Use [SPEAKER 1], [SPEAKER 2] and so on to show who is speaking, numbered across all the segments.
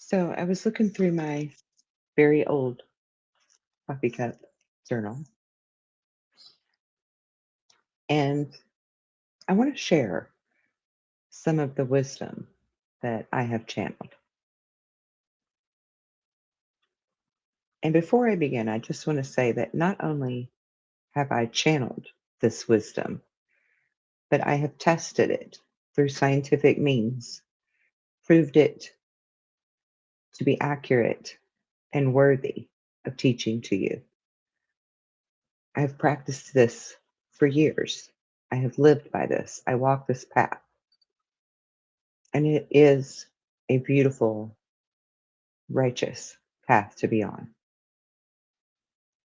[SPEAKER 1] So I was looking through my very old coffee cup journal, and I want to share some of the wisdom that I have channeled. And before I begin, I just want to say that not only have I channeled this wisdom, but I have tested it through scientific means, proved it to be accurate and worthy of teaching to you. I have practiced this for years. I have lived by this. I walk this path. And it is a beautiful, righteous path to be on.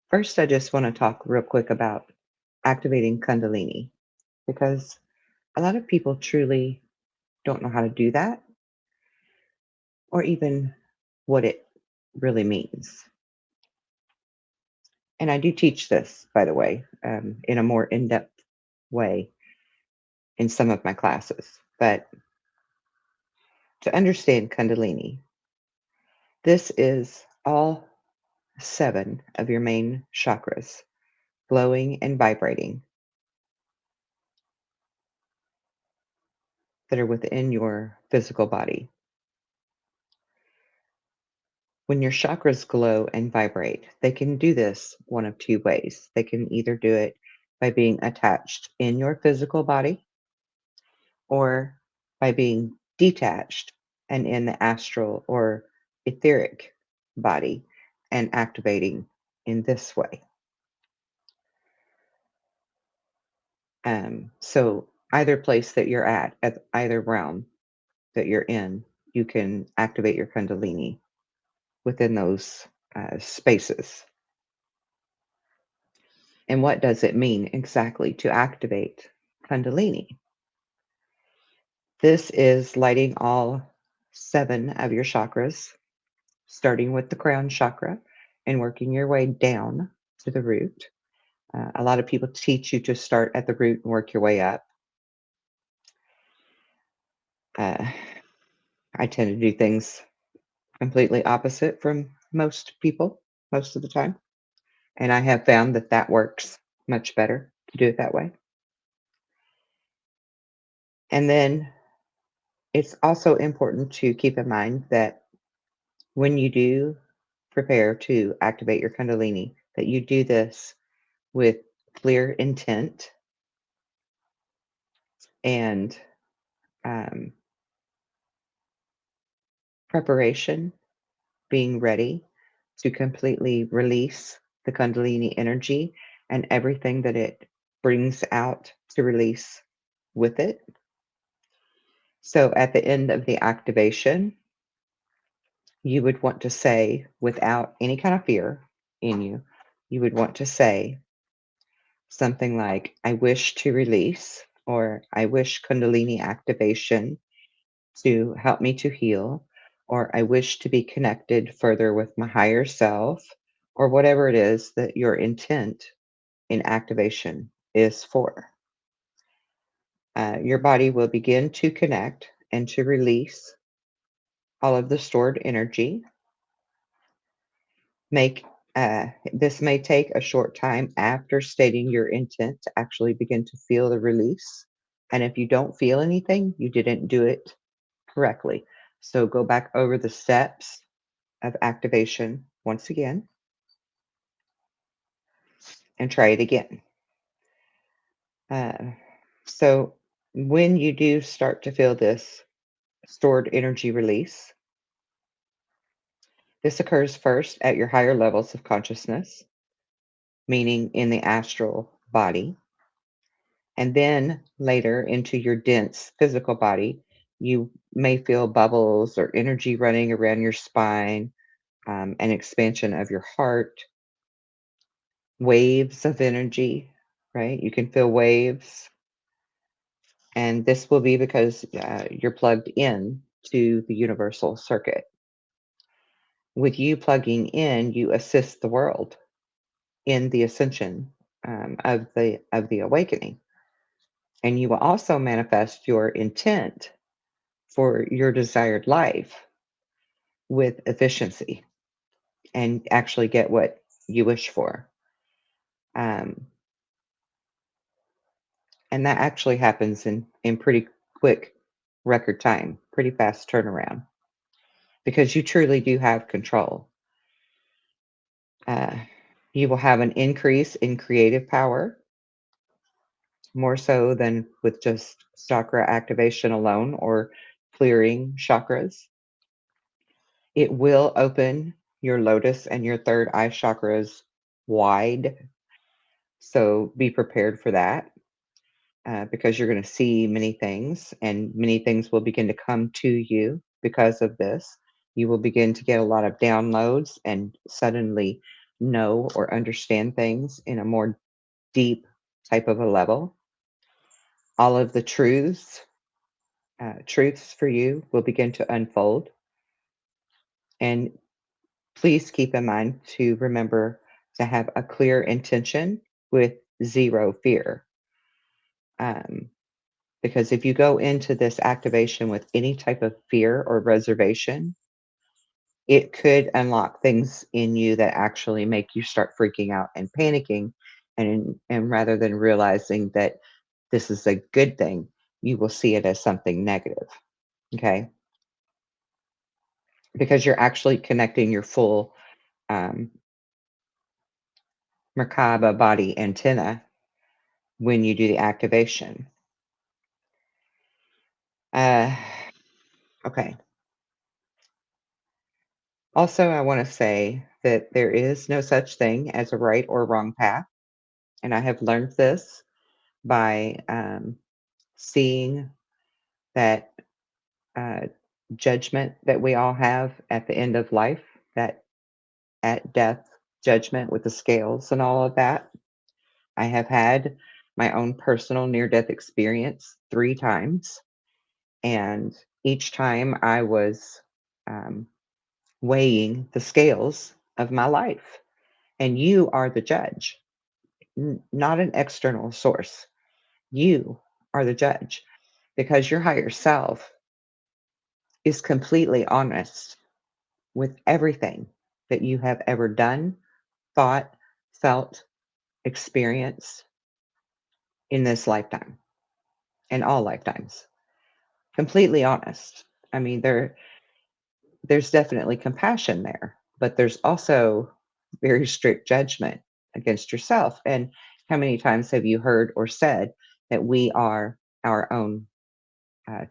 [SPEAKER 1] First, I just want to talk real quick about activating Kundalini because a lot of people truly don't know how to do that or even what it really means. And I do teach this, by the way, in a more in depth way in some of my classes. But to understand Kundalini, this is all 7 of your main chakras glowing and vibrating that are within your physical body. When your chakras glow and vibrate, they can do this one of 2 ways. They can either do it by being attached in your physical body or by being detached and in the astral or etheric body and activating in this way. So either place that you're at either realm that you're in, you can activate your Kundalini within those spaces. And what does it mean exactly to activate Kundalini? This is lighting all 7 of your chakras, starting with the crown chakra and working your way down to the root. A lot of people teach you to start at the root and work your way up. I tend to do things completely opposite from most people most of the time. And I have found that that works much better to do it that way. And then it's also important to keep in mind that when you do prepare to activate your Kundalini, that you do this with clear intent and um, preparation, being ready to completely release the Kundalini energy and everything that it brings out to release with it. So at the end of the activation, you would want to say, without any kind of fear in you, you would want to say something like, I wish to release, or I wish Kundalini activation to help me to heal, or I wish to be connected further with my higher self, or whatever it is that your intent in activation is for. Your body will begin to connect and to release all of the stored energy. This may take a short time after stating your intent to actually begin to feel the release. And if you don't feel anything, you didn't do it correctly. So go back over the steps of activation once again and try it again. Uh, so when you do start to feel this stored energy release, this occurs first at your higher levels of consciousness, meaning in the astral body. And then later into your dense physical body, you may feel bubbles or energy running around your spine, an expansion of your heart, waves of energy, right? You can feel waves. And this will be because you're plugged in to the universal circuit. With you plugging in, you assist the world in the ascension of the awakening. And you will also manifest your intent for your desired life with efficiency and actually get what you wish for. Um, and that actually happens in pretty quick record time, pretty fast turnaround, because you truly do have control. Uh, you will have an increase in creative power, more so than with just chakra activation alone or clearing chakras. It will open your lotus and your third eye chakras wide. So be prepared for that, because you're going to see many things, and many things will begin to come to you because of this. You will begin to get a lot of downloads and suddenly know or understand things in a more deep type of a level. All of the truths for you will begin to unfold. And please keep in mind to remember to have a clear intention with zero fear. Um, because if you go into this activation with any type of fear or reservation, it could unlock things in you that actually make you start freaking out and panicking. And rather than realizing that this is a good thing, you will see it as something negative. Okay. Because you're actually connecting your full um, Merkaba body antenna when you do the activation. Uh, okay. Also, I want to say that there is no such thing as a right or wrong path. And I have learned this by seeing that uh, judgment that we all have at the end of life, that at death judgment with the scales and all of that. I have had my own personal near death experience 3 times. And each time I was um, weighing the scales of my life. And you are the judge, not an external source. You are the judge, because your higher self is completely honest with everything that you have ever done, thought, felt, experienced in this lifetime and all lifetimes. Completely honest. I mean, there's definitely compassion there, but there's also very strict judgment against yourself. And how many times have you heard or said that we are our own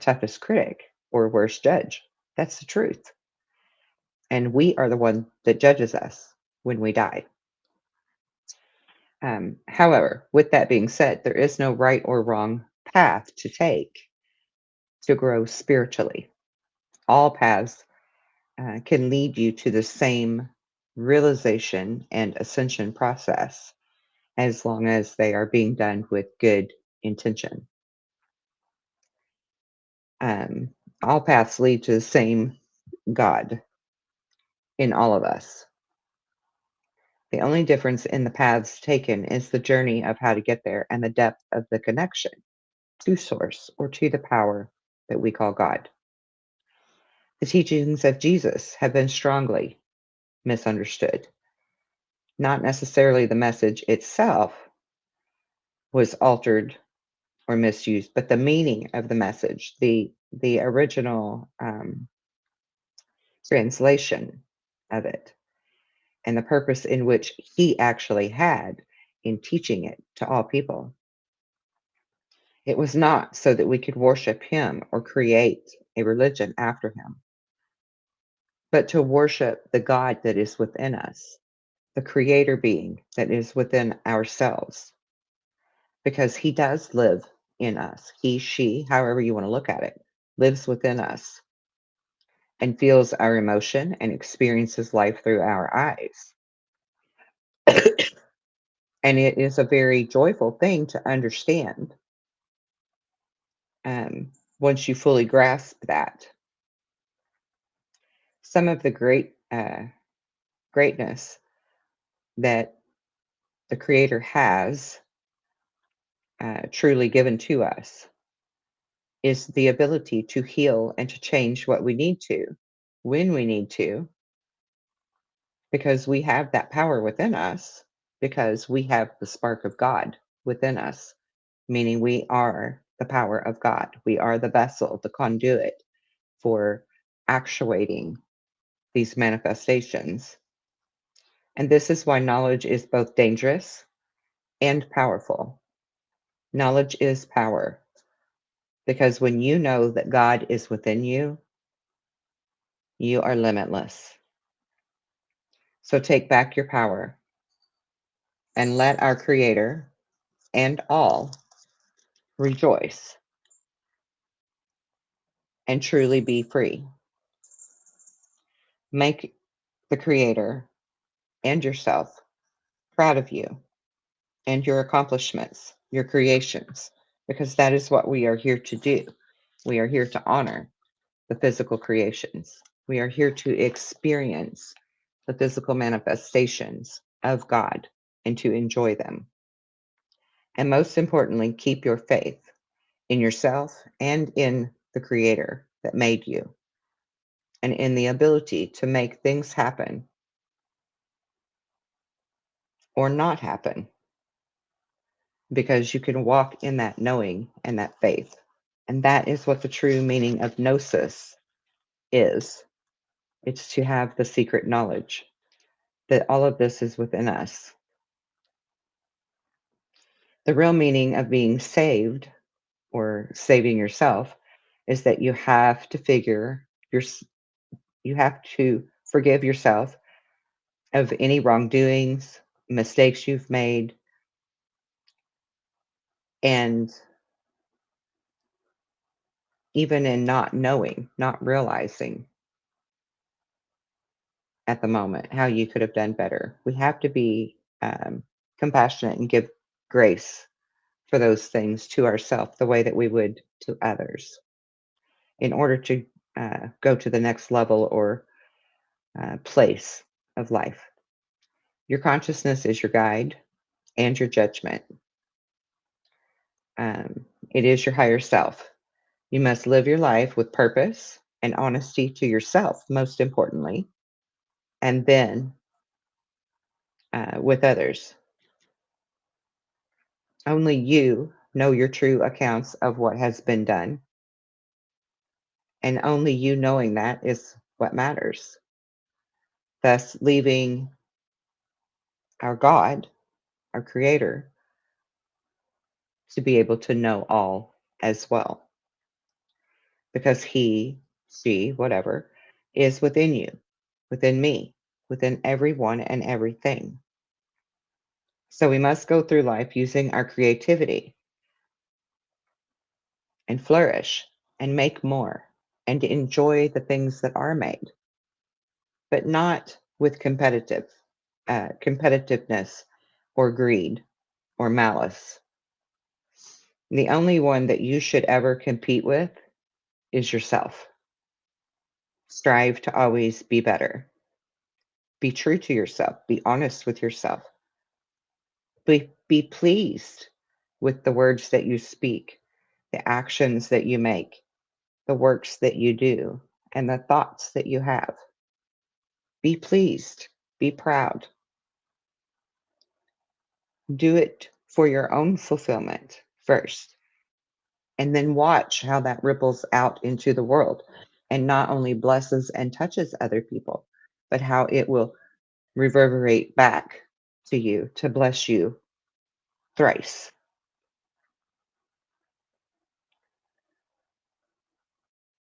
[SPEAKER 1] toughest critic or worst judge? That's the truth. And we are the one that judges us when we die. However, with that being said, there is no right or wrong path to take to grow spiritually. All paths can lead you to the same realization and ascension process, as long as they are being done with good intention. Um, all paths lead to the same God in all of us. The only difference in the paths taken is the journey of how to get there and the depth of the connection to source or to the power that we call God. The teachings of Jesus have been strongly misunderstood. Not necessarily the message itself was altered or misused, but the meaning of the message, the original translation of it, and the purpose in which he actually had in teaching it to all people. It was not so that we could worship him or create a religion after him, but to worship the God that is within us, the creator being that is within ourselves, because he does live in us. He, she, however you want to look at it, lives within us and feels our emotion and experiences life through our eyes. And it is a very joyful thing to understand, once you fully grasp that. Some of the greatness that the Creator has truly given to us is the ability to heal and to change what we need to when we need to, because we have that power within us, because we have the spark of God within us, meaning we are the power of God. We are the vessel, the conduit for actuating these manifestations. And this is why knowledge is both dangerous and powerful. Knowledge is power, because when you know that God is within you, you are limitless. So take back your power and let our Creator and all rejoice and truly be free. Make the Creator and yourself proud of you and your accomplishments, your creations, because that is what we are here to do. We are here to honor the physical creations. We are here to experience the physical manifestations of God and to enjoy them. And most importantly, keep your faith in yourself and in the Creator that made you, and in the ability to make things happen or not happen, because you can walk in that knowing and that faith. And that is what the true meaning of gnosis is. It's to have the secret knowledge that all of this is within us. The real meaning of being saved or saving yourself is that you have to you have to forgive yourself of any wrongdoings, mistakes you've made, and even in not knowing, not realizing at the moment how you could have done better. We have to be compassionate and give grace for those things to ourselves the way that we would to others in order to go to the next level or place of life. Your consciousness is your guide and your judgment. It is your higher self. You must live your life with purpose and honesty to yourself, most importantly, and then with others. Only you know your true accounts of what has been done, and only you knowing that is what matters. Thus, leaving our God, our Creator, to be able to know all as well, because He, she, whatever, is within you, within me, within everyone and everything. So we must go through life using our creativity and flourish and make more and enjoy the things that are made, but not with competitiveness or greed or malice. The only one that you should ever compete with is yourself. Strive to always be better. Be true to yourself. Be honest with yourself. Be pleased with the words that you speak, the actions that you make, the works that you do, and the thoughts that you have. Be pleased. Be proud. Do it for your own fulfillment first, and then watch how that ripples out into the world and not only blesses and touches other people, but how it will reverberate back to you to bless you thrice.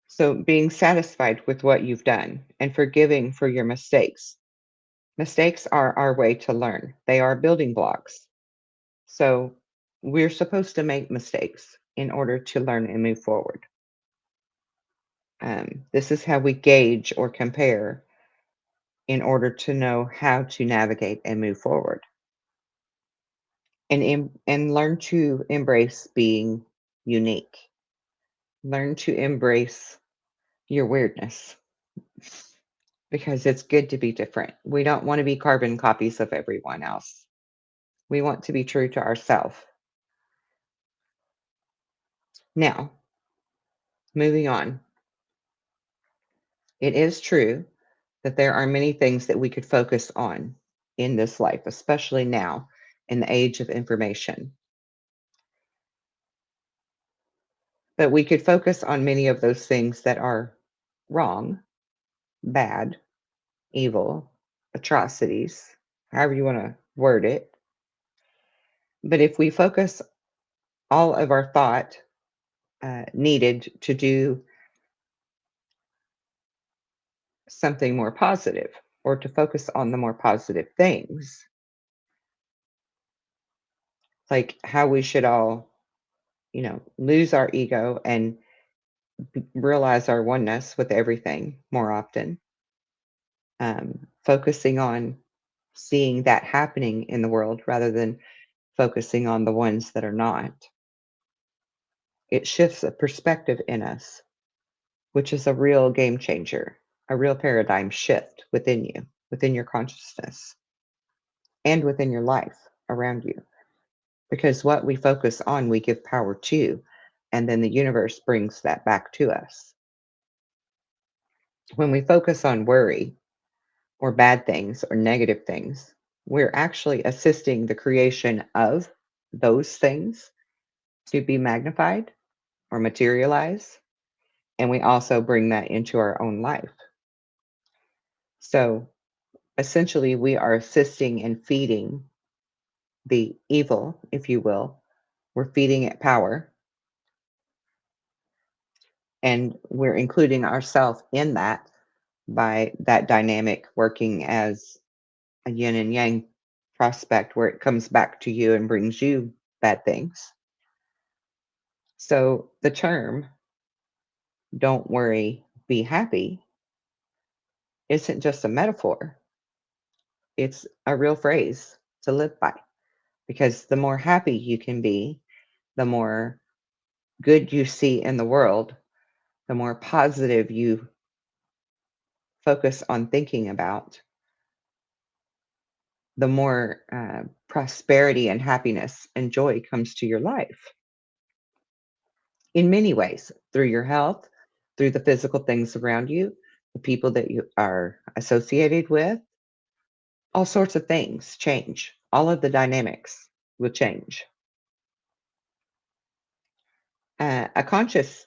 [SPEAKER 1] So, being satisfied with what you've done and forgiving for your mistakes. Mistakes are our way to learn, they are building blocks. So, we're supposed to make mistakes in order to learn and move forward. This is how we gauge or compare in order to know how to navigate and move forward. And learn to embrace being unique. Learn to embrace your weirdness, because it's good to be different. We don't want to be carbon copies of everyone else. We want to be true to ourselves. Now, moving on. It is true that there are many things that we could focus on in this life, especially now in the age of information. But we could focus on many of those things that are wrong, bad, evil, atrocities, however you want to word it. But if we focus all of our thought needed to do something more positive or to focus on the more positive things, like how we should all, lose our ego and realize our oneness with everything more often, focusing on seeing that happening in the world rather than focusing on the ones that are not. It shifts a perspective in us, which is a real game changer, a real paradigm shift within you, within your consciousness, and within your life around you. Because what we focus on, we give power to, and then the universe brings that back to us. When we focus on worry or bad things or negative things, we're actually assisting the creation of those things to be magnified or materialize. And we also bring that into our own life. So essentially, we are assisting and feeding the evil, if you will. We're feeding it power, and we're including ourselves in that by that dynamic working as a yin and yang prospect where it comes back to you and brings you bad things. So the term "don't worry, be happy" isn't just a metaphor, it's a real phrase to live by, because the more happy you can be, the more good you see in the world, the more positive you focus on thinking about, the more prosperity and happiness and joy comes to your life in many ways, through your health, through the physical things around you, the people that you are associated with. All sorts of things change. All of the dynamics will change. A conscious,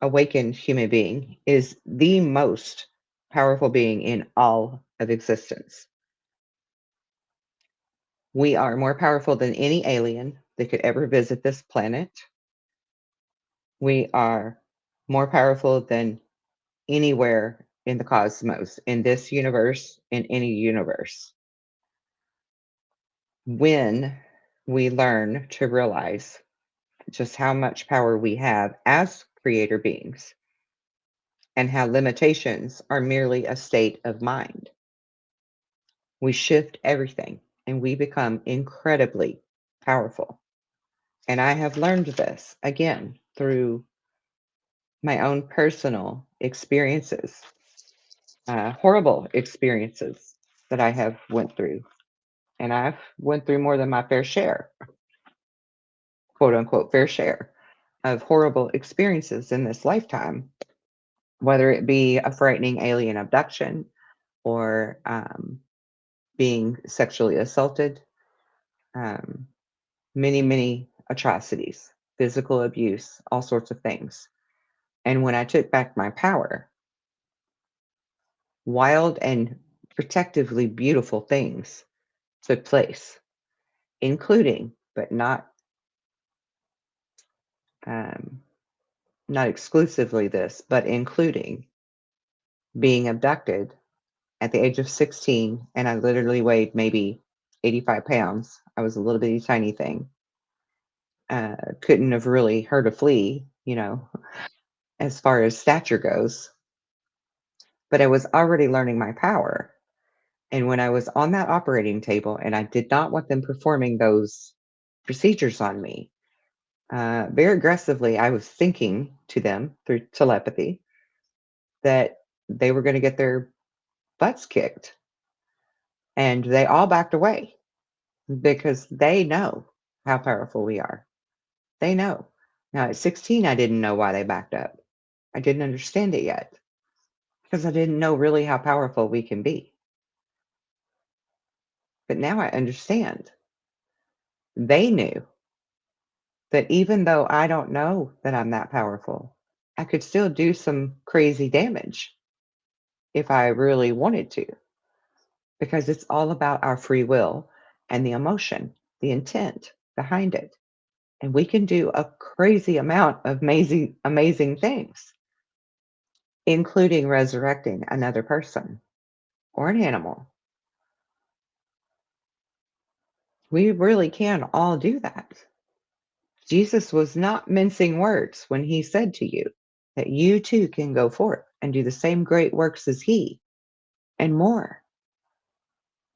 [SPEAKER 1] awakened human being is the most powerful being in all of existence. We are more powerful than any alien that could ever visit this planet. We are more powerful than anywhere in the cosmos, in this universe, in any universe. When we learn to realize just how much power we have as creator beings and how limitations are merely a state of mind, we shift everything and we become incredibly powerful. And I have learned this again through my own personal experiences, horrible experiences that I have went through. And I've went through more than my fair share, quote unquote, fair share of horrible experiences in this lifetime, whether it be a frightening alien abduction or being sexually assaulted, um, many, many atrocities, physical abuse, all sorts of things. And when I took back my power, wild and protectively beautiful things took place, including, but um, not exclusively this, but including being abducted at the age of 16, and I literally weighed maybe 85 pounds. I was a little bitty tiny thing. Couldn't have really hurt a flea, as far as stature goes. But I was already learning my power. And when I was on that operating table and I did not want them performing those procedures on me, very aggressively, I was thinking to them through telepathy that they were going to get their butts kicked. And they all backed away because they know how powerful we are. They know. Now, at 16, I didn't know why they backed up. I didn't understand it yet. because I didn't know really how powerful we can be. But now I understand. They knew that even though I don't know that I'm that powerful, I could still do some crazy damage if I really wanted to, because it's all about our free will and the emotion, the intent behind it. And we can do a crazy amount of amazing things, including resurrecting another person or an animal. We really can all do that. Jesus was not mincing words when he said to you that you too can go forth and do the same great works as he and more.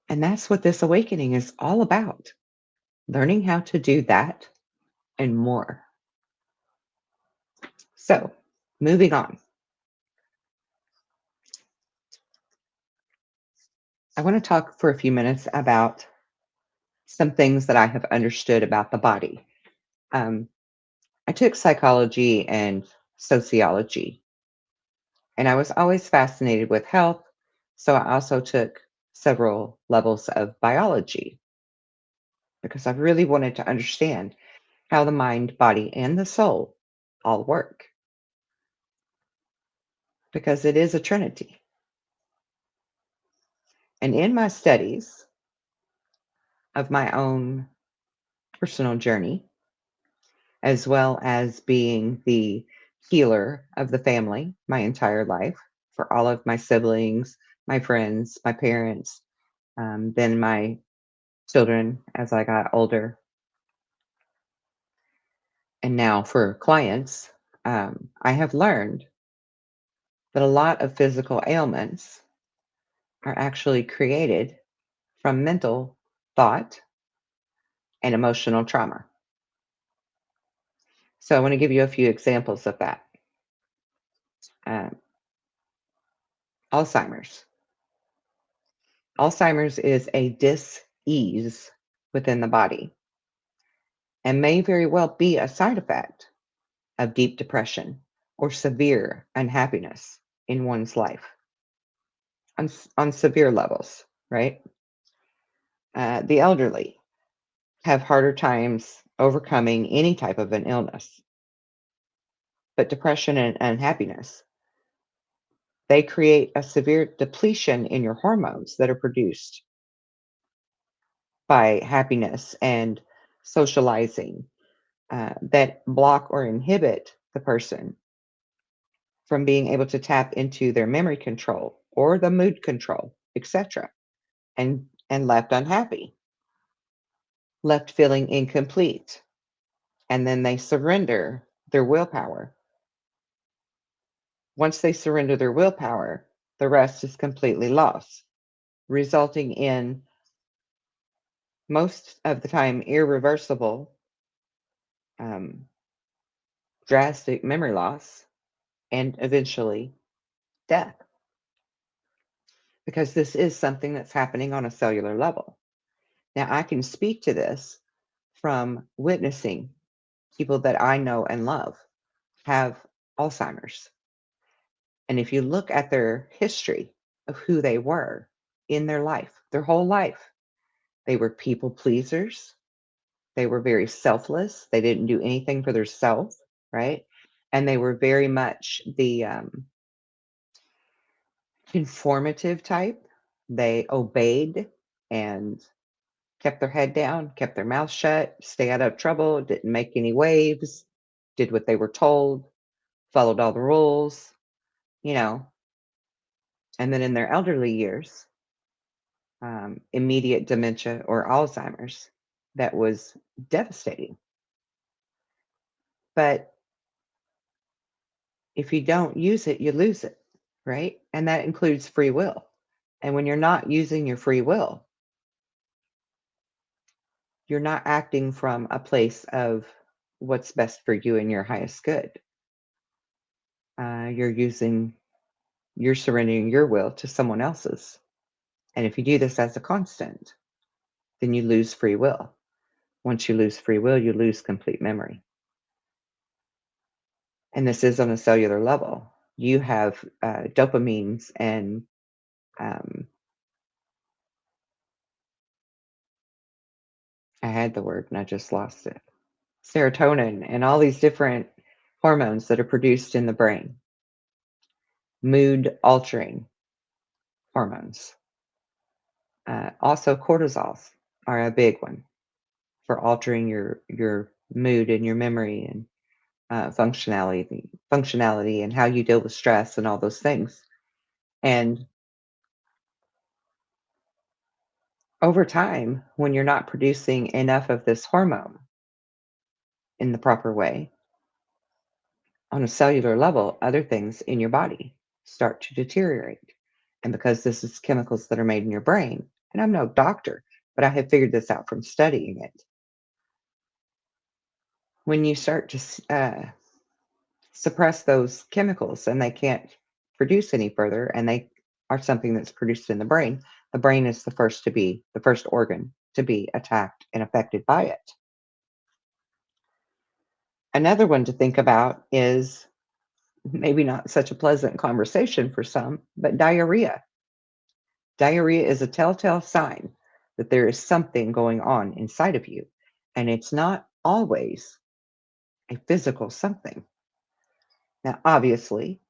[SPEAKER 1] And that's what this awakening is all about, learning how to do that and more. So, moving on. I want to talk for a few minutes about some things that I have understood about the body. Um, I took psychology and sociology, and I was always fascinated with health. So I also took several levels of biology because I really wanted to understand how the mind, body, and the soul all work, because it is a trinity. And in my studies of my own personal journey, as well as being the healer of the family my entire life for all of my siblings, my friends, my parents, then my children as I got older, and now for clients, I have learned that a lot of physical ailments are actually created from mental thought and emotional trauma. So I want to give you a few examples of that. Um, Alzheimer's. Alzheimer's is a dis-ease within the body and may very well be a side effect of deep depression or severe unhappiness in one's life on severe levels, right? The elderly have harder times overcoming any type of an illness, but depression and unhappiness, they create a severe depletion in your hormones that are produced by happiness and socializing, that block or inhibit the person from being able to tap into their memory control or the mood control, etc., and left unhappy, left feeling incomplete, and then they surrender their willpower. Once they surrender their willpower, the rest is completely lost, resulting in most of the time irreversible, um, drastic memory loss and eventually death, because this is something that's happening on a cellular level. Now, I can speak to this from witnessing people that I know and love have Alzheimer's. And if you look at their history of who they were in their life, their whole life, they were people pleasers. They were very selfless. They didn't do anything for themselves, right? And they were very much the informative type. They obeyed and kept their head down, kept their mouth shut, stay out of trouble, didn't make any waves, did what they were told, followed all the rules, you know. And then in their elderly years, immediate dementia or Alzheimer's, that was devastating. But if you don't use it, you lose it, right? And that includes free will. And when you're not using your free will, you're not acting from a place of what's best for you and your highest good. You're surrendering your will to someone else's. And if you do this as a constant, then you lose free will. Once you lose free will, you lose complete memory. And this is on a cellular level. you have dopamines and um, I had the word and I just lost it. Serotonin and all these different hormones that are produced in the brain, mood altering hormones. Also, cortisols are a big one for altering your mood and your memory and functionality and how you deal with stress and all those things. And over time, when you're not producing enough of this hormone in the proper way, on a cellular level, other things in your body start to deteriorate. And because this is chemicals that are made in your brain, and I'm no doctor, but I have figured this out from studying it. When you start to suppress those chemicals and they can't produce any further, and they are something that's produced in the brain is the first organ to be attacked and affected by it. Another one to think about is maybe not such a pleasant conversation for some, but diarrhea. Diarrhea is a telltale sign that there is something going on inside of you, and it's not always a physical something. Now, obviously,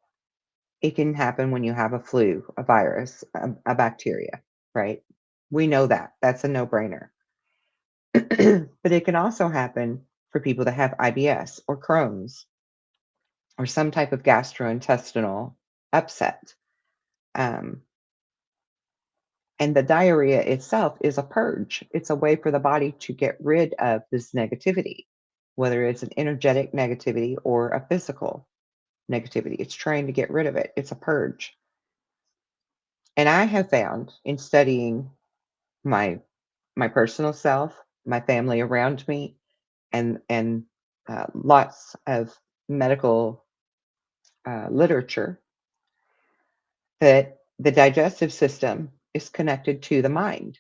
[SPEAKER 1] it can happen when you have a flu, a virus, a bacteria, right? We know that. That's a no brainer. But it can also happen for people that have IBS or Crohn's or some type of gastrointestinal upset. Um, and the diarrhea itself is a purge. It's a way for the body to get rid of this negativity, whether it's an energetic negativity or a physical negativity. It's trying to get rid of it. It's a purge. And I have found in studying my my personal self, my family around me, and lots of medical literature that the digestive system is connected to the mind.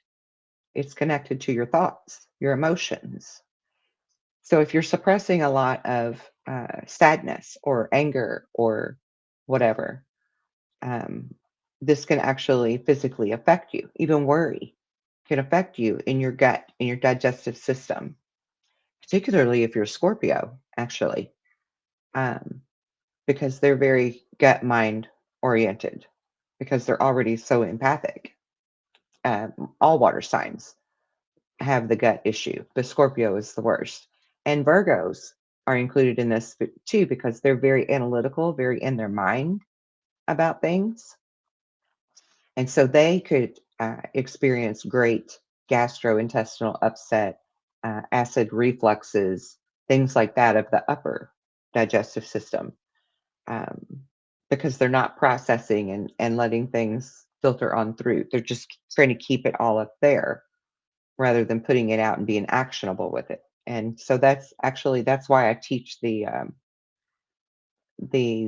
[SPEAKER 1] It's connected to your thoughts, your emotions. So if you're suppressing a lot of sadness or anger or whatever, um, this can actually physically affect you. Even worry can affect you in your gut, in your digestive system, particularly if you're Scorpio, actually, um, because they're very gut mind oriented, because they're already so empathic. All water signs have the gut issue, but Scorpio is the worst. And Virgos are included in this too because they're very analytical, very in their mind about things. And so they could experience great gastrointestinal upset, acid refluxes, things like that of the upper digestive system, um, because they're not processing and letting things filter on through. They're just trying to keep it all up there rather than putting it out and being actionable with it. And so that's why I teach the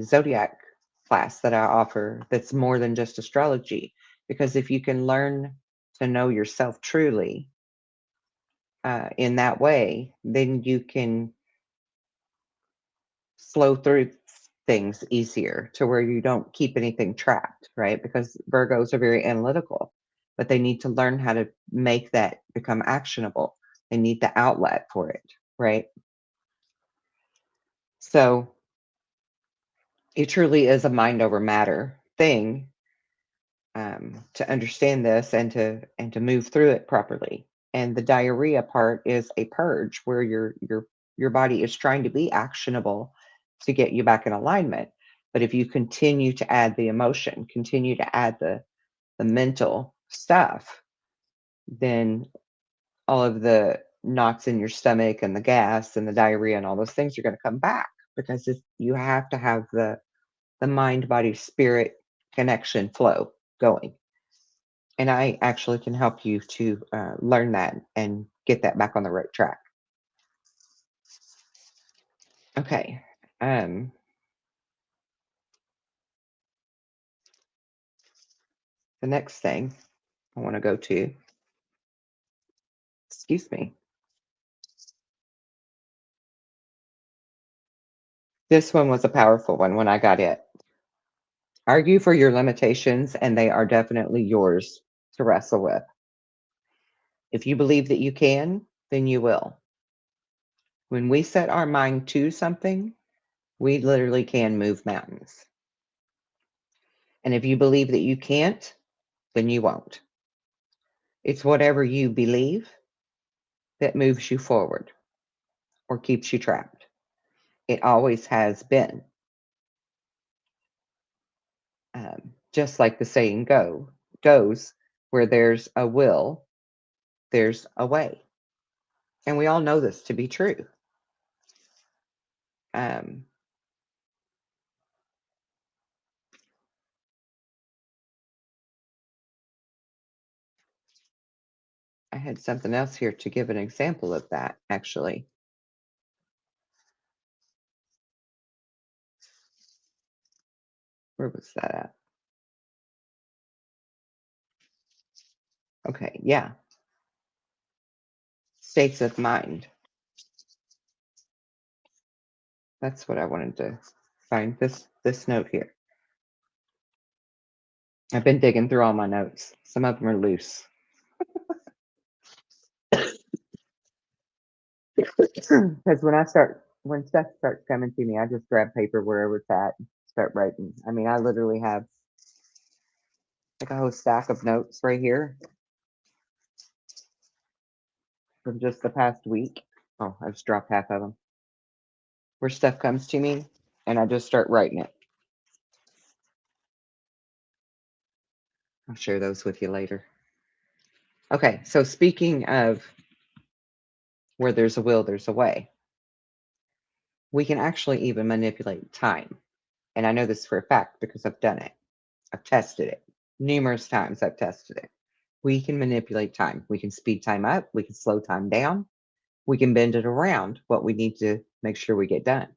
[SPEAKER 1] zodiac class that I offer that's more than just astrology. Because if you can learn to know yourself truly in that way, then you can slow through things easier to where you don't keep anything trapped, right? Because Virgos are very analytical, but they need to learn how to make that become actionable. They need the outlet for it, right? So it truly is a mind over matter thing, to understand this and to move through it properly. And the diarrhea part is a purge where your body is trying to be actionable to get you back in alignment. But if you continue to add the emotion, continue to add the mental stuff, then all of the knots in your stomach and the gas and the diarrhea and all those things are going to come back because you have to have the mind body spirit connection flow going. And I actually can help you to learn that and get that back on the right track. Okay. Um, the next thing I want to go to, excuse me, this one was a powerful one when I got it. Argue for your limitations, and they are definitely yours to wrestle with. If you believe that you can, then you will. When we set our mind to something, we literally can move mountains. And if you believe that you can't, then you won't. It's whatever you believe that moves you forward or keeps you trapped. It always has been. Just like the saying goes, where there's a will, there's a way. And we all know this to be true. Um, I had something else here to give an example of that, actually. Where was that at? Okay, yeah. States of mind. That's what I wanted to find. This note here. I've been digging through all my notes. Some of them are loose. Because when stuff starts coming to me, I just grab paper wherever it's at and start writing. I mean, I literally have like a whole stack of notes right here from just the past week. Oh, I just dropped half of them. Where stuff comes to me and I just start writing it. I'll share those with you later. Okay, so speaking of where there's a will, there's a way. We can actually even manipulate time. And I know this for a fact because I've done it. I've tested it. Numerous times I've tested it. We can manipulate time. We can speed time up. We can slow time down. We can bend it around what we need to make sure we get done.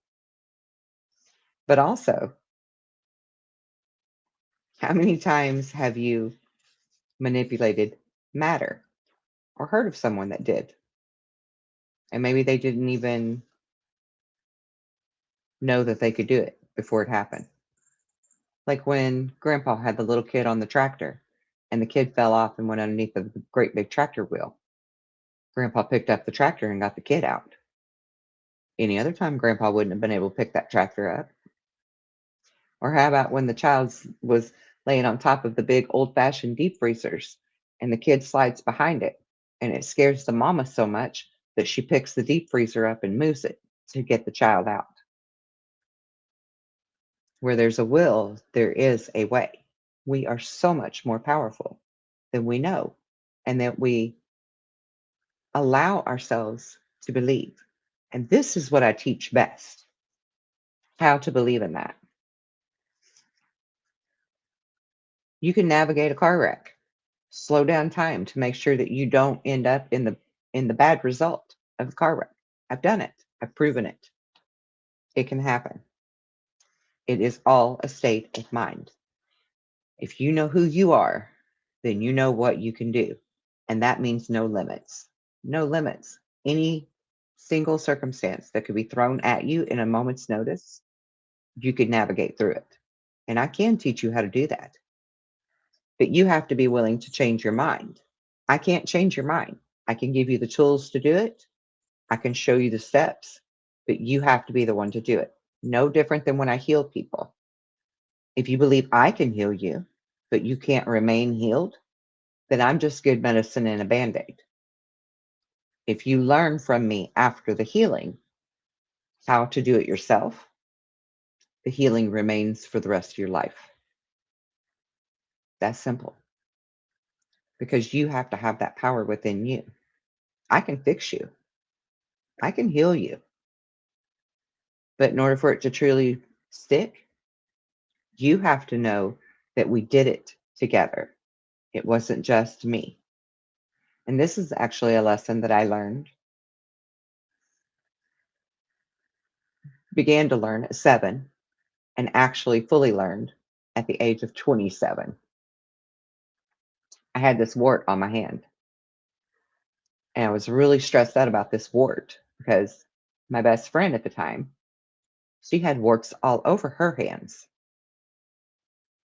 [SPEAKER 1] But also, how many times have you manipulated matter or heard of someone that did? And maybe they didn't even know that they could do it before it happened. Like when Grandpa had the little kid on the tractor and the kid fell off and went underneath the great big tractor wheel. Grandpa picked up the tractor and got the kid out. Any other time, Grandpa wouldn't have been able to pick that tractor up. Or how about when the child was laying on top of the big old-fashioned deep freezers and the kid slides behind it and it scares the mama so much that she picks the deep freezer up and moves it to get the child out. Where there's a will, there is a way. We are so much more powerful than we know and that we allow ourselves to believe. And this is what I teach best, how to believe in that. You can navigate a car wreck, slow down time to make sure that you don't end up in the bad result of the car wreck. I've done it. I've proven it. It can happen. It is all a state of mind. If you know who you are, then you know what you can do. And that means no limits. No limits. Any single circumstance that could be thrown at you in a moment's notice, you could navigate through it. And I can teach you how to do that. But you have to be willing to change your mind. I can't change your mind. I can give you the tools to do it. I can show you the steps, but you have to be the one to do it. No different than when I heal people. If you believe I can heal you, but you can't remain healed, then I'm just good medicine and a band-aid. If you learn from me after the healing how to do it yourself, the healing remains for the rest of your life. That's simple. Because you have to have that power within you. I can fix you. I can heal you. But in order for it to truly stick, you have to know that we did it together. It wasn't just me. And this is actually a lesson that I began to learn at 7, and actually fully learned at the age of 27. I had this wart on my hand. And I was really stressed out about this wart because my best friend at the time, she had warts all over her hands.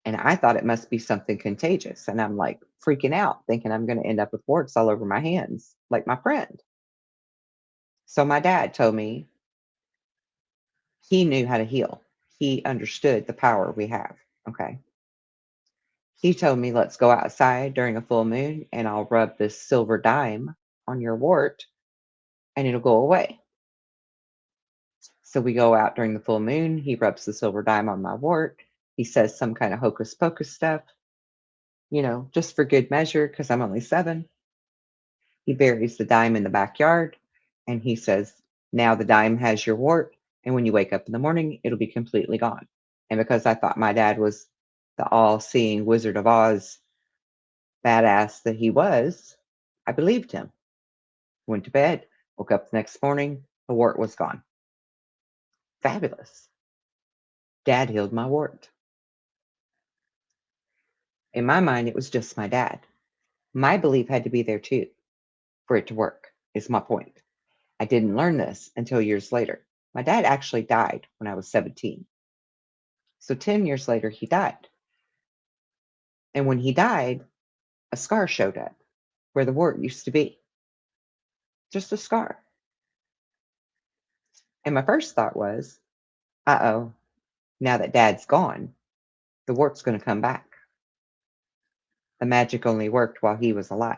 [SPEAKER 1] And I thought it must be something contagious. And I'm like freaking out, thinking I'm going to end up with warts all over my hands, like my friend. So my dad told me he knew how to heal. He understood the power we have. Okay. He told me, let's go outside during a full moon and I'll rub this silver dime on your wart and it'll go away. So we go out during the full moon. He rubs the silver dime on my wart. He says some kind of hocus pocus stuff, just for good measure because I'm only 7. He buries the dime in the backyard and he says, now the dime has your wart. And when you wake up in the morning, it'll be completely gone. And because I thought my dad was the all seeing Wizard of Oz badass that he was, I believed him. Went to bed, woke up the next morning, the wart was gone. Fabulous. Dad healed my wart. In my mind, it was just my dad. My belief had to be there too for it to work, is my point. I didn't learn this until years later. My dad actually died when I was 17. So 10 years later, he died. And when he died, a scar showed up where the wart used to be. Just a scar. And my first thought was, uh-oh, now that dad's gone, the wart's going to come back. The magic only worked while he was alive.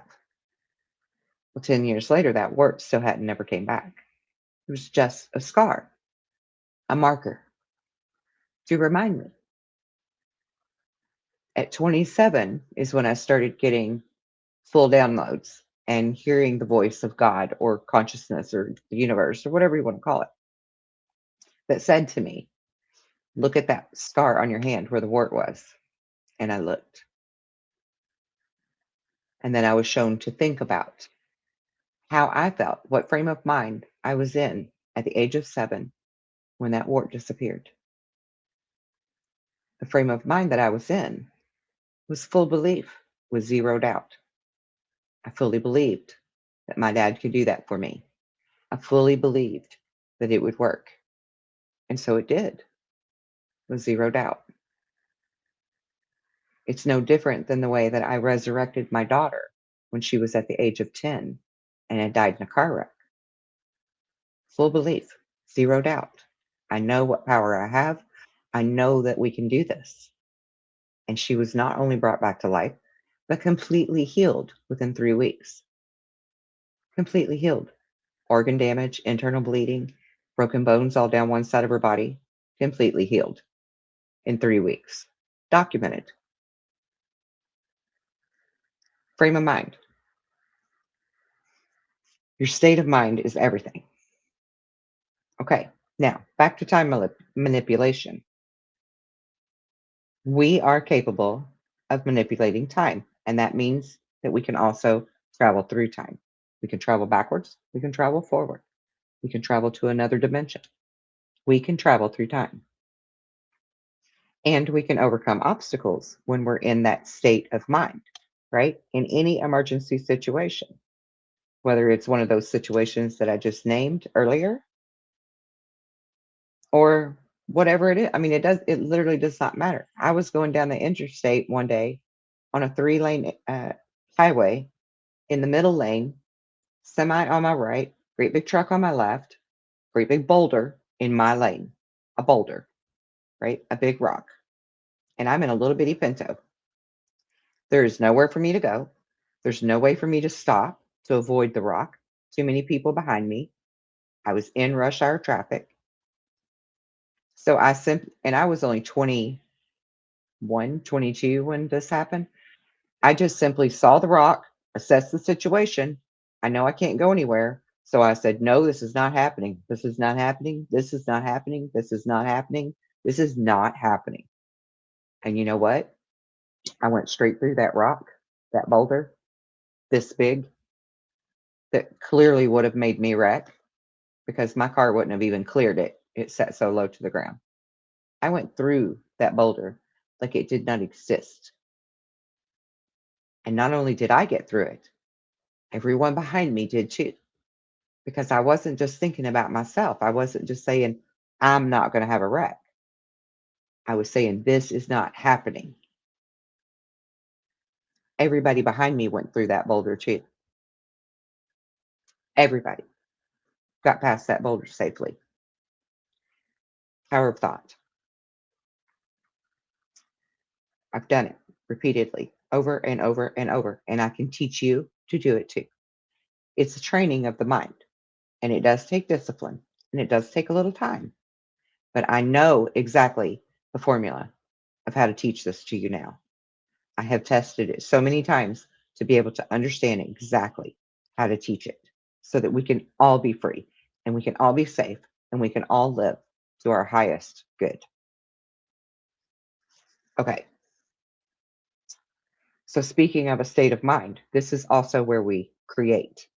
[SPEAKER 1] Well, 10 years later, that wart still hadn't never came back. It was just a scar, a marker to remind me. At 27 is when I started getting full downloads and hearing the voice of God or consciousness or the universe or whatever you want to call it that said to me, look at that scar on your hand where the wart was. And I looked. And then I was shown to think about how I felt, what frame of mind I was in at the age of 7 when that wart disappeared. The frame of mind that I was in was full belief, with zero doubt. I fully believed that my dad could do that for me. I fully believed that it would work. And so it did, with zero doubt. It's no different than the way that I resurrected my daughter when she was at the age of 10 and had died in a car wreck. Full belief, zero doubt. I know what power I have. I know that we can do this. And she was not only brought back to life, but completely healed within 3 weeks. Completely healed. Organ damage, internal bleeding, broken bones all down one side of her body, completely healed in 3 weeks. Documented. Frame of mind. Your state of mind is everything. Okay, now back to time manipulation. We are capable of manipulating time, and that means that we can also travel through time. We can travel backwards, we can travel forward, we can travel to another dimension. We can travel through time. And we can overcome obstacles when we're in that state of mind, right? In any emergency situation, whether it's one of those situations that I just named earlier or whatever it is. I mean, it literally does not matter. I was going down the interstate one day on a 3-lane highway in the middle lane, semi on my right, great big truck on my left, great big boulder in my lane, a boulder, right? A big rock. And I'm in a little bitty Pinto. There is nowhere for me to go. There's no way for me to stop to avoid the rock. Too many people behind me. I was in rush hour traffic. So and I was only 21, 22 when this happened. I just simply saw the rock, assessed the situation. I know I can't go anywhere. So I said, no, this is not happening. This is not happening. This is not happening. This is not happening. This is not happening. And you know what? I went straight through that rock, that boulder, this big, that clearly would have made me wreck because my car wouldn't have even cleared it. It sat so low to the ground. I went through that boulder like it did not exist. And not only did I get through it, everyone behind me did too. Because I wasn't just thinking about myself. I wasn't just saying, I'm not going to have a wreck. I was saying, this is not happening. Everybody behind me went through that boulder too. Everybody got past that boulder safely. Power of thought. I've done it repeatedly, over and over and over, and I can teach you to do it too. It's a training of the mind, and it does take discipline, and it does take a little time, but I know exactly the formula of how to teach this to you now. I have tested it so many times to be able to understand exactly how to teach it so that we can all be free and we can all be safe and we can all live to our highest good. Okay. So, speaking of a state of mind, this is also where we create,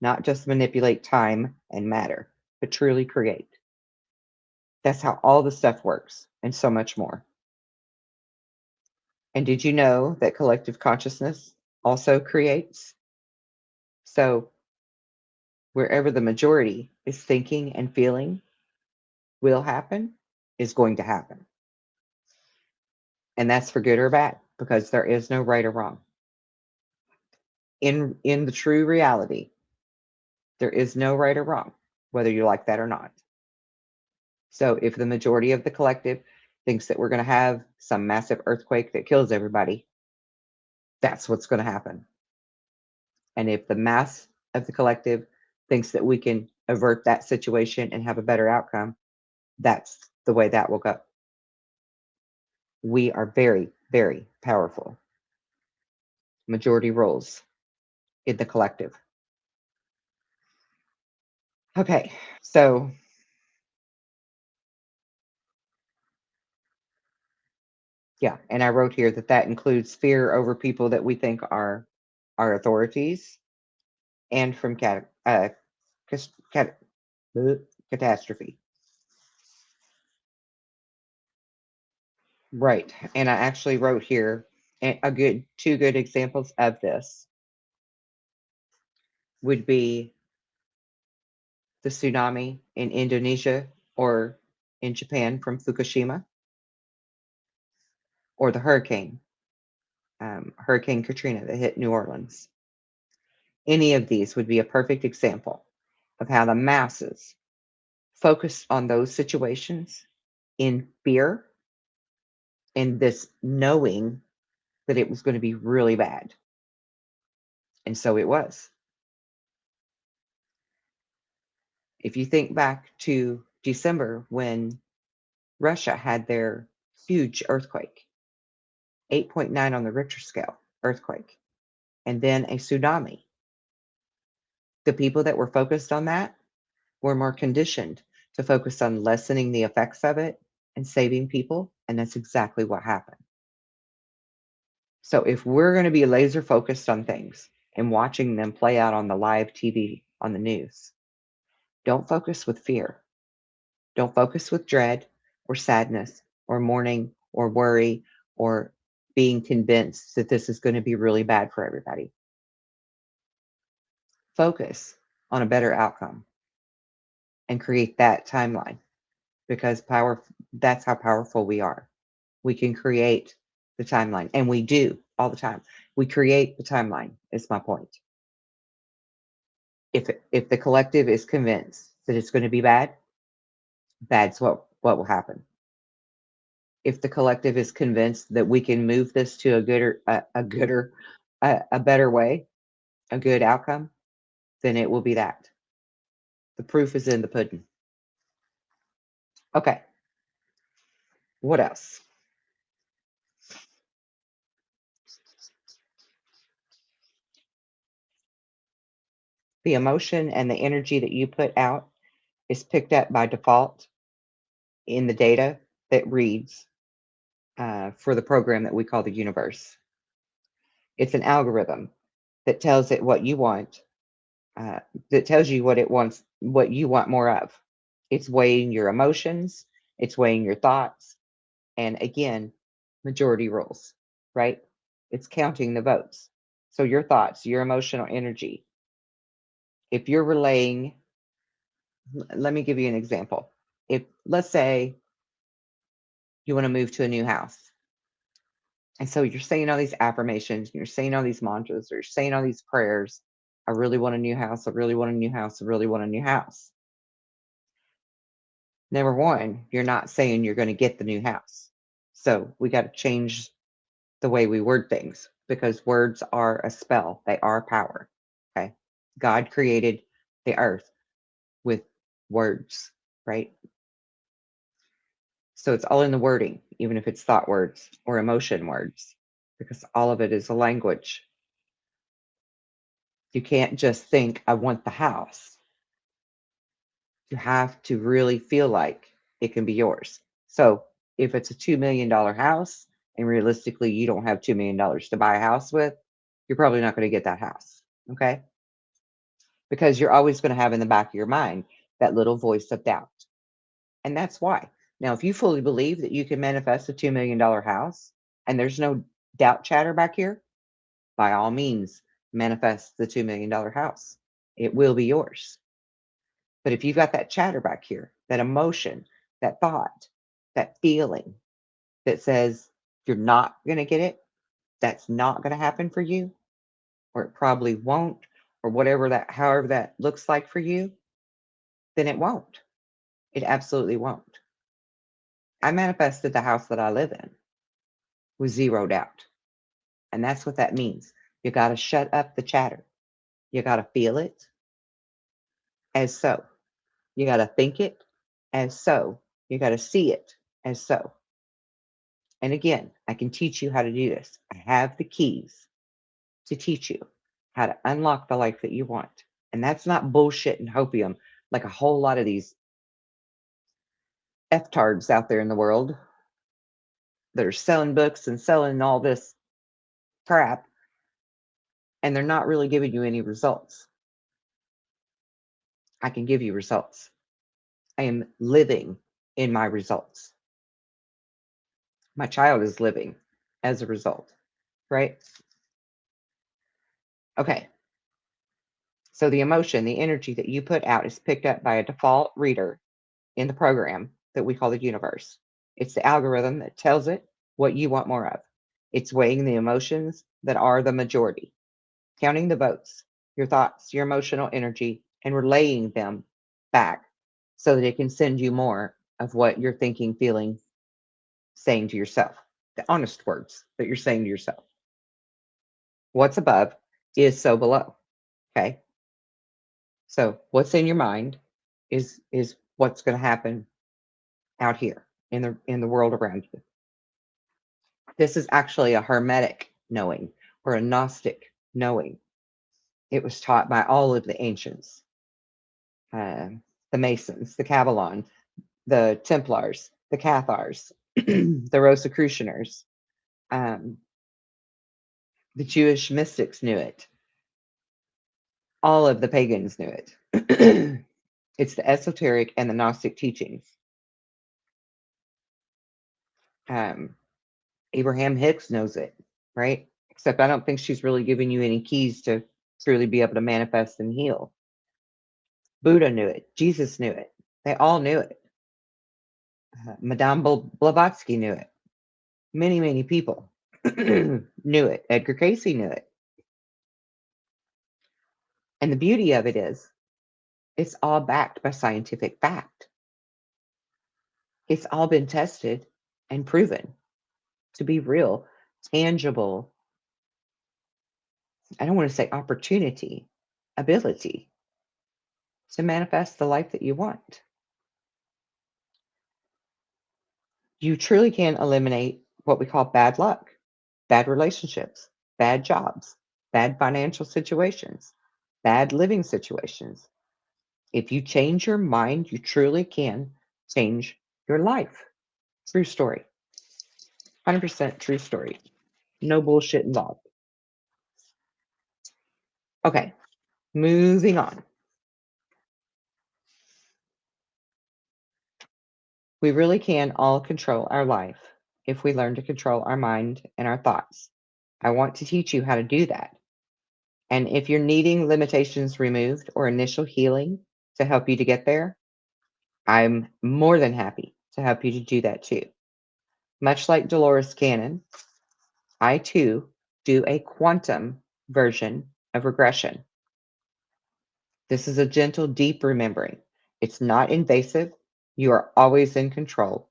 [SPEAKER 1] not just manipulate time and matter, but truly create. That's how all the stuff works and so much more. And did you know that collective consciousness also creates? So, wherever the majority is thinking and feeling will happen, is going to happen. And that's for good or bad, because there is no right or wrong. In the true reality, there is no right or wrong, whether you like that or not. So if the majority of the collective thinks that we're going to have some massive earthquake that kills everybody, that's what's going to happen. And if the mass of the collective thinks that we can avert that situation and have a better outcome, that's the way that will go. We are very, very powerful. Majority rules in the collective. Okay, so yeah, and I wrote here that that includes fear over people that we think are our authorities, and from catastrophe. Right, and I actually wrote here two good examples of this would be the tsunami in Indonesia or in Japan from Fukushima, or the Hurricane Katrina that hit New Orleans. Any of these would be a perfect example of how the masses focused on those situations in fear and this knowing that it was going to be really bad. And so it was. If you think back to December when Russia had their huge earthquake, 8.9 on the Richter scale earthquake, and then a tsunami, the people that were focused on that were more conditioned to focus on lessening the effects of it and saving people. And that's exactly what happened. So if we're going to be laser focused on things and watching them play out on the live TV, on the news, don't focus with fear. Don't focus with dread or sadness or mourning or worry or being convinced that this is going to be really bad for everybody. Focus on a better outcome and create that timeline, because that's how powerful we are. We can create the timeline, and we do all the time. We create the timeline, is my point. If the collective is convinced that it's going to be bad, that's what will happen. If the collective is convinced that we can move this to a better way, a good outcome, then it will be that. The proof is in the pudding. Okay. What else? The emotion and the energy that you put out is picked up by default in the data that reads for the program that we call the universe. It's an algorithm that tells it what you want, that tells you what it wants, what you want more of. It's weighing your emotions, it's weighing your thoughts, and again, majority rules, right? It's counting the votes. So your thoughts, your emotional energy. If you're relaying, let me give you an example. If, let's say, you want to move to a new house And so you're saying all these affirmations, you're saying all these mantras, or you're saying all these prayers. I really want a new house. I really want a new house. I really want a new house. Number one, you're not saying you're going to get the new house. So we got to change the way we word things, because words are a spell. They are power. Okay. God created the earth with words, right? So it's all in the wording, even if it's thought words or emotion words, because all of it is a language. You can't just think, I want the house. You have to really feel like it can be yours. So if it's a $2 million house and realistically you don't have $2 million to buy a house with, you're probably not going to get that house. Okay. Because you're always going to have in the back of your mind that little voice of doubt. And that's why. Now, if you fully believe that you can manifest a $2 million house and there's no doubt chatter back here, by all means, manifest the $2 million house. It will be yours. But if you've got that chatter back here, that emotion, that thought, that feeling that says you're not going to get it, that's not going to happen for you, or it probably won't, or whatever that, however that looks like for you, then it won't. It absolutely won't. I manifested the house that I live in with zero doubt. And that's what that means. You got to shut up the chatter. You got to feel it as so. You got to think it as so. You got to see it as so. And again, I can teach you how to do this. I have the keys to teach you how to unlock the life that you want. And that's not bullshit and hopium like a whole lot of these F-tards out there in the world that are selling books and selling all this crap, and they're not really giving you any results. I can give you results. I am living in my results. My child is living as a result, right? Okay. So the emotion, the energy that you put out is picked up by a default reader in the program that we call the universe. It's the algorithm that tells it what you want more of. It's weighing the emotions that are the majority, counting the votes, your thoughts, your emotional energy, and relaying them back so that it can send you more of what you're thinking, feeling, saying to yourself, the honest words that you're saying to yourself. What's above is so below. Okay. So what's in your mind is what's going to happen out here in the world around you. This is actually a hermetic knowing or a Gnostic knowing. It was taught by all of the ancients, the Masons, the Kabbalah, the Templars, the Cathars, the Rosicrucianers. The Jewish mystics knew it. All of the pagans knew it. It's the esoteric and the Gnostic teachings. Abraham Hicks knows it, right? Except I don't think she's really giving you any keys to truly be able to manifest and heal. Buddha knew it. Jesus knew it. They all knew it. Madame Blavatsky knew it. Many, many people knew it. Edgar Cayce knew it. And the beauty of it is, it's all backed by scientific fact. It's all been tested and proven to be real, tangible. I don't want to say opportunity, ability to manifest the life that you want. You truly can eliminate what we call bad luck, bad relationships, bad jobs, bad financial situations, bad living situations. If you change your mind, you truly can change your life. True story. 100% true story. No bullshit involved. Okay, moving on. We really can all control our life if we learn to control our mind and our thoughts. I want to teach you how to do that. And if you're needing limitations removed or initial healing to help you to get there, I'm more than happy to help you to do that too. Much like Dolores Cannon, I too do a quantum version of regression. This is a gentle, deep remembering. It's not invasive. You are always in control.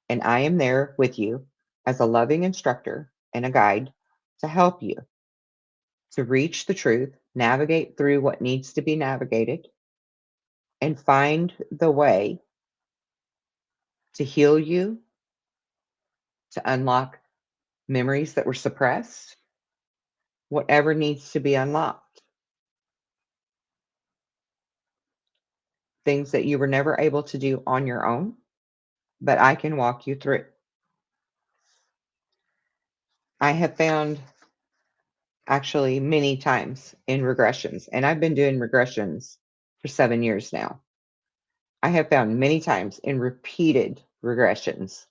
[SPEAKER 1] And I am there with you as a loving instructor and a guide to help you to reach the truth, navigate through what needs to be navigated, and find the way to heal you, to unlock memories that were suppressed, whatever needs to be unlocked, things that you were never able to do on your own, but I can walk you through. I have found actually many times in regressions, and I've been doing regressions for 7 years now. I have found many times in repeated regressions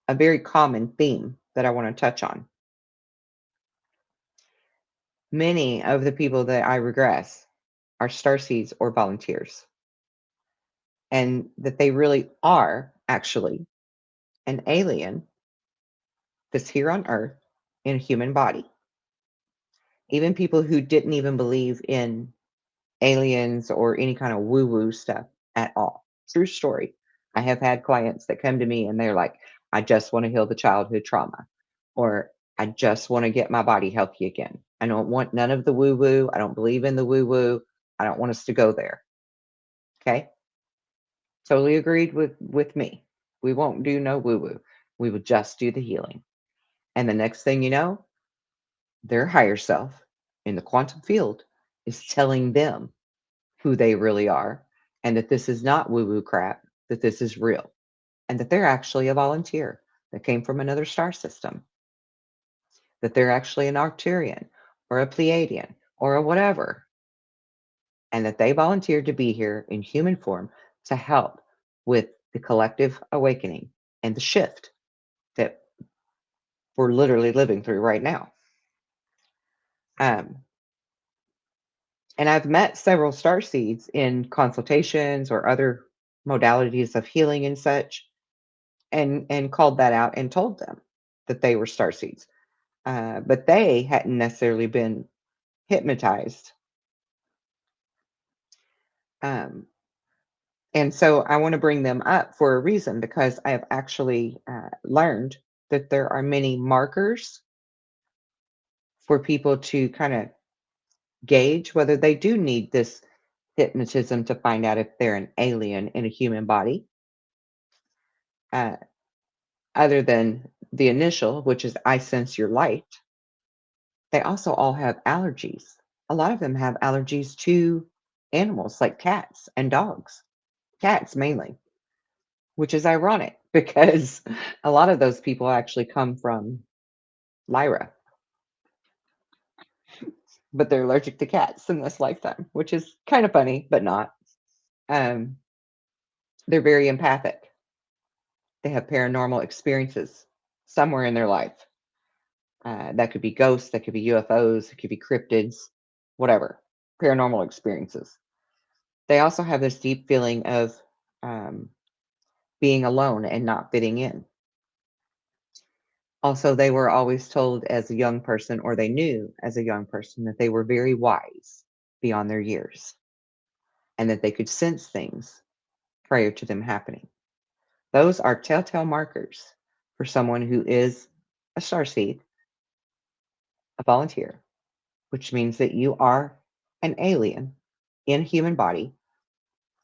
[SPEAKER 1] a very common theme that I want to touch on. Many of the people that I regress are starseeds or volunteers, and that they really are actually an alien that's here on Earth in a human body. Even people who didn't even believe in aliens or any kind of woo woo stuff at all. True story. I have had clients that come to me and they're like, I just want to heal the childhood trauma, or I just want to get my body healthy again. I don't want none of the woo woo. I don't believe in the woo woo. I don't want us to go there. Okay. Totally agreed with me. We won't do no woo woo. We will just do the healing. And the next thing you know, their higher self in the quantum field is telling them who they really are, and that this is not woo woo crap, that this is real, and that they're actually a volunteer that came from another star system, that they're actually an Arcturian or a Pleiadian or a whatever, and that they volunteered to be here in human form to help with the collective awakening and the shift that we're literally living through right now. Um, and I've met several starseeds in consultations or other modalities of healing and such, and called that out and told them that they were starseeds. But they hadn't necessarily been hypnotized. Um, and so I want to bring them up for a reason, because I have actually learned that there are many markers for people to kind of gauge whether they do need this hypnotism to find out if they're an alien in a human body, uh, other than the initial, which is I sense your light. They also all have allergies. A lot of them have allergies to animals like cats and dogs, cats mainly, which is ironic because a lot of those people actually come from Lyra, but they're allergic to cats in this lifetime, which is kind of funny, but not. Um, they're very empathic. They have paranormal experiences somewhere in their life. That could be ghosts, that could be UFOs, it could be cryptids, whatever, paranormal experiences. They also have this deep feeling of um, being alone and not fitting in. Also, they were always told as a young person, or they knew as a young person, that they were very wise beyond their years and that they could sense things prior to them happening. Those are telltale markers for someone who is a starseed, a volunteer, which means that you are an alien in a human body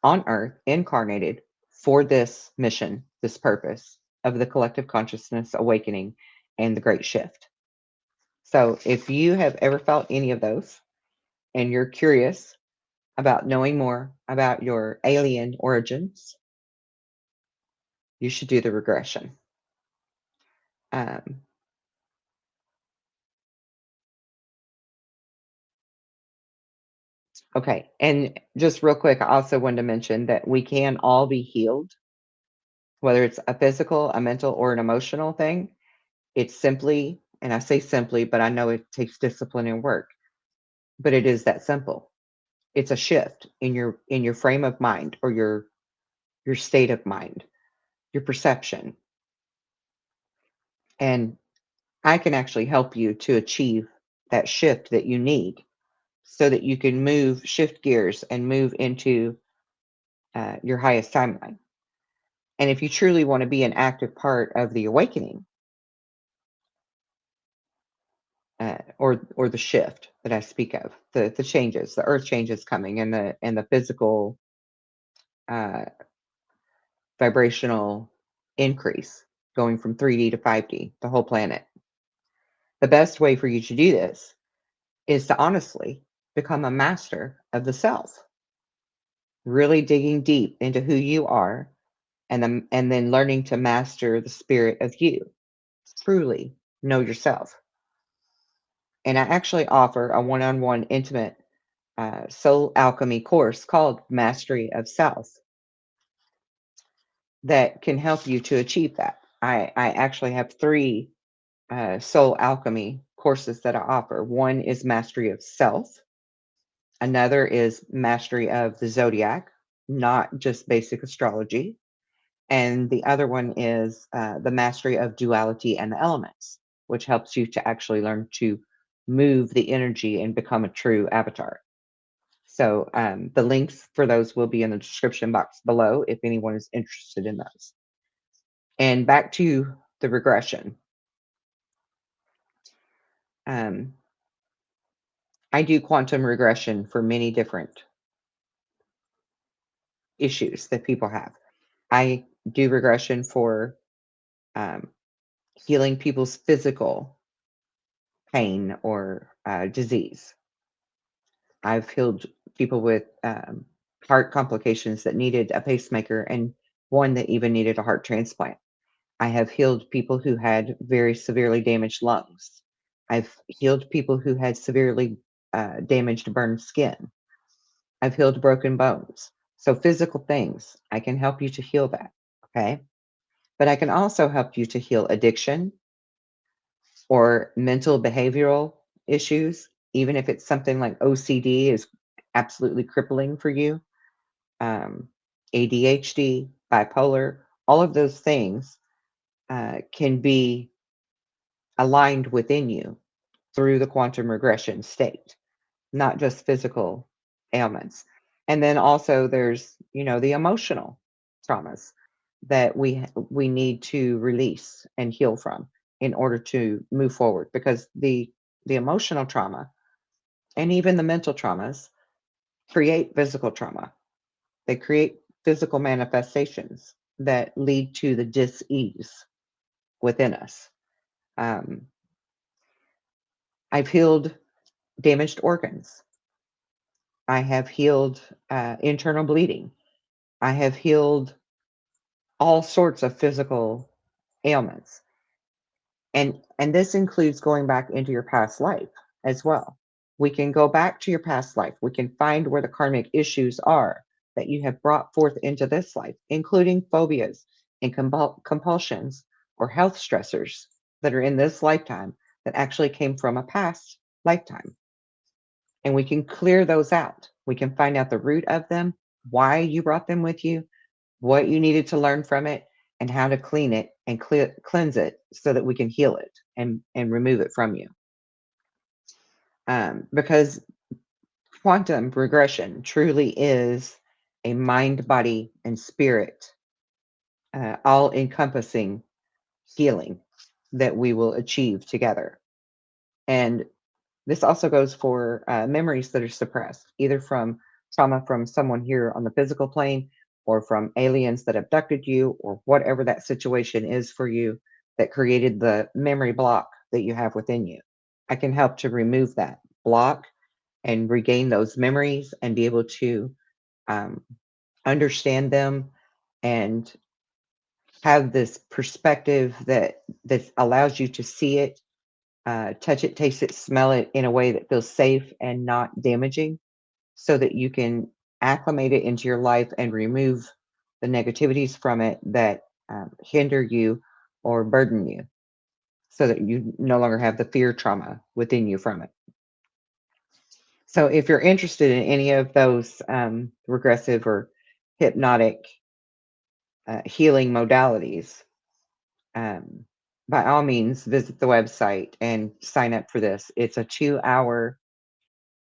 [SPEAKER 1] on Earth, incarnated for this mission, this purpose of the collective consciousness awakening and the great shift. So, if you have ever felt any of those and you're curious about knowing more about your alien origins, you should do the regression. Um, okay, and just real quick, I also wanted to mention that we can all be healed, whether it's a physical, a mental, or an emotional thing. It's simply, and I say simply, but I know it takes discipline and work, but it is that simple. It's a shift in your frame of mind, or your state of mind, your perception. And I can actually help you to achieve that shift that you need so that you can shift gears and move into your highest timeline. And if you truly want to be an active part of the awakening, or the shift that I speak of, the changes, the earth changes coming, and the physical uh, vibrational increase going from 3D to 5D, the whole planet. The best way for you to do this is to honestly become a master of the self, really digging deep into who you are, and then learning to master the spirit of you. Truly know yourself. And I actually offer a one-on-one intimate soul alchemy course called Mastery of Self that can help you to achieve that. I actually have three soul alchemy courses that I offer. One is Mastery of Self, another is Mastery of the Zodiac, not just basic astrology, and the other one is the Mastery of Duality and the Elements, which helps you to actually learn to move the energy and become a true avatar. So the links for those will be in the description box below if anyone is interested in those. And back to the regression. Um, I do quantum regression for many different issues that people have. I do regression for um, healing people's physical pain or disease. I've healed people with heart complications that needed a pacemaker, and one that even needed a heart transplant. I have healed people who had very severely damaged lungs. I've healed people who had severely damaged, burned skin. I've healed broken bones. So, physical things, I can help you to heal that. Okay. But I can also help you to heal addiction or mental behavioral issues, even if it's something like OCD is absolutely crippling for you, um, ADHD, bipolar, all of those things can be aligned within you through the quantum regression state, not just physical ailments. And then also there's, the emotional traumas that we need to release and heal from in order to move forward, because the emotional trauma and even the mental traumas create physical trauma. They create physical manifestations that lead to the dis-ease within us. Um, I've healed damaged organs. I have healed internal bleeding. I have healed all sorts of physical ailments. And this includes going back into your past life as well. We can go back to your past life. We can find where the karmic issues are that you have brought forth into this life, including phobias and compulsions or health stressors that are in this lifetime that actually came from a past lifetime. And we can clear those out. We can find out the root of them, why you brought them with you, what you needed to learn from it, and how to clean it and cleanse it so that we can heal it and remove it from you. Because quantum regression truly is a mind, body, and spirit all encompassing healing that we will achieve together. And this also goes for memories that are suppressed, either from trauma from someone here on the physical plane or from aliens that abducted you, or whatever that situation is for you that created the memory block that you have within you. I can help to remove that block and regain those memories and be able to um, understand them and have this perspective that allows you to see it, touch it, taste it, smell it in a way that feels safe and not damaging, so that you can acclimate it into your life and remove the negativities from it that hinder you or burden you, so that you no longer have the fear trauma within you from it. So if you're interested in any of those regressive or hypnotic healing modalities, um, by all means, visit the website and sign up for this. It's a 2-hour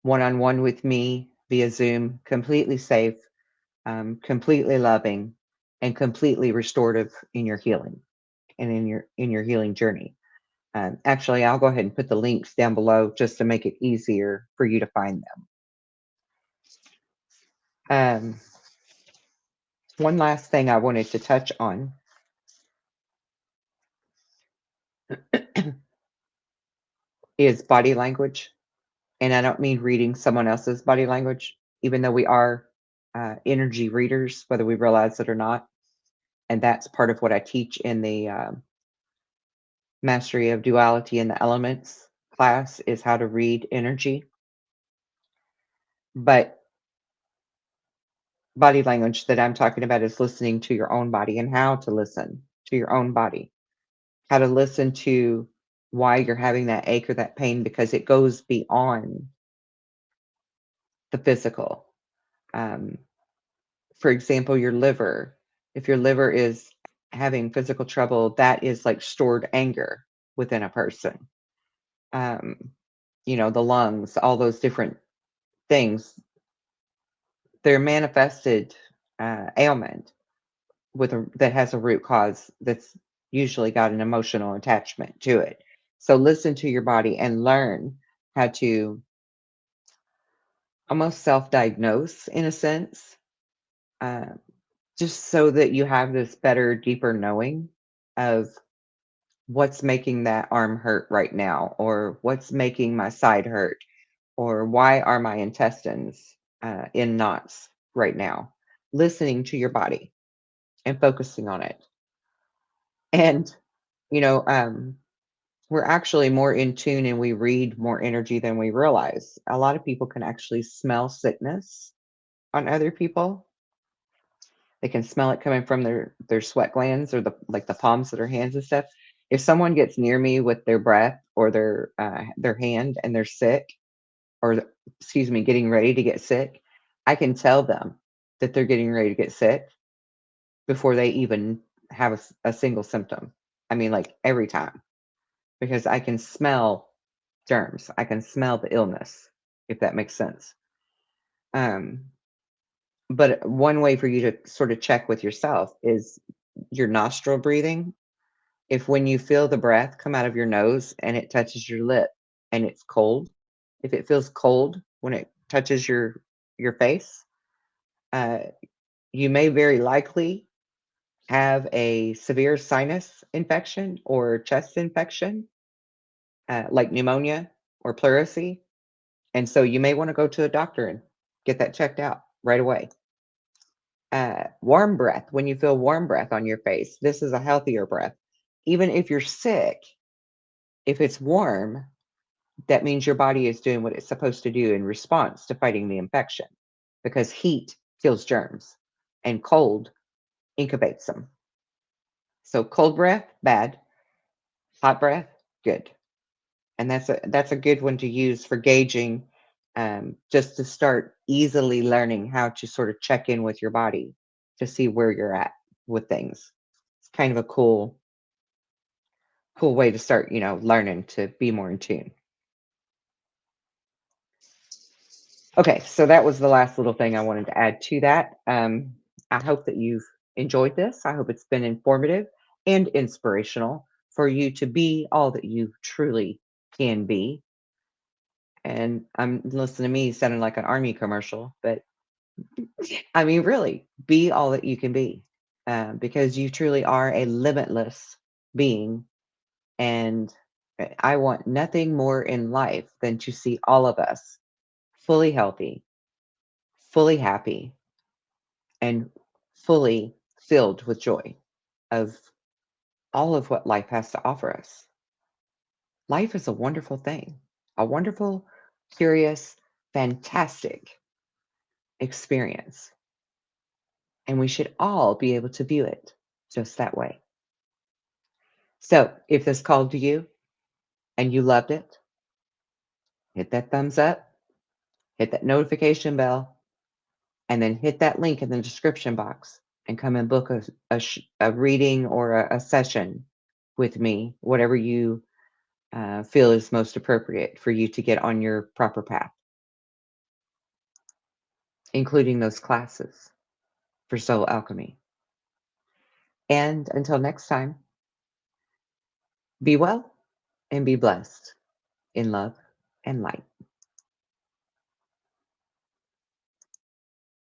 [SPEAKER 1] one-on-one with me via Zoom, completely safe, completely loving, and completely restorative in your healing and in your healing journey. Actually, I'll go ahead and put the links down below just to make it easier for you to find them. One last thing I wanted to touch on is body language. And I don't mean reading someone else's body language, even though we are energy readers, whether we realize it or not. And that's part of what I teach in the Mastery of Duality and the Elements class, is how to read energy. But body language that I'm talking about is listening to your own body and how to listen to your own body, how to listen to why you're having that ache or that pain, because it goes beyond the physical. For example, your liver. If your liver is having physical trouble, that is like stored anger within a person. Um, the lungs, all those different things, they're manifested ailment that has a root cause that's usually got an emotional attachment to it. So listen to your body and learn how to almost self-diagnose in a sense, uh, just so that you have this better, deeper knowing of what's making that arm hurt right now, or what's making my side hurt, or why are my intestines in knots right now. Listening to your body and focusing on it. And, you know, um, we're actually more in tune and we read more energy than we realize. A lot of people can actually smell sickness on other people. They can smell it coming from their sweat glands, or the palms of their hands and stuff. If someone gets near me with their breath or their hand and they're sick, or excuse me, getting ready to get sick, I can tell them that they're getting ready to get sick before they even have a single symptom. I mean, like every time, because I can smell germs. I can smell the illness, if that makes sense. Um, but one way for you to sort of check with yourself is your nostril breathing. If when you feel the breath come out of your nose and it touches your lip and it's cold, if it feels cold when it touches your face, uh, you may very likely have a severe sinus infection or chest infection, like pneumonia or pleurisy. And so you may want to go to a doctor and get that checked out right away. Warm breath, when you feel warm breath on your face, this is a healthier breath. Even if you're sick, if it's warm, that means your body is doing what it's supposed to do in response to fighting the infection, because heat kills germs and cold incubates them. So cold breath, bad. Hot breath, good. And that's a good one to use for gauging, just to start easily learning how to sort of check in with your body to see where you're at with things. It's kind of a cool way to start, learning to be more in tune. Okay, so that was the last little thing I wanted to add to that. I hope that you've enjoyed this. I hope it's been informative and inspirational for you to be all that you truly can be. And I'm listening to me sounding like an army commercial, but I mean, really, be all that you can be, because you truly are a limitless being. And I want nothing more in life than to see all of us fully healthy, fully happy, and fully filled with joy of all of what life has to offer us. Life is a wonderful thing, a wonderful, curious, fantastic experience. And we should all be able to view it just that way. So if this called to you and you loved it, hit that thumbs up, hit that notification bell, and then hit that link in the description box and come and book a reading or a session with me, whatever you feel is most appropriate for you to get on your proper path, including those classes for soul alchemy. And until next time, be well and be blessed in love and light.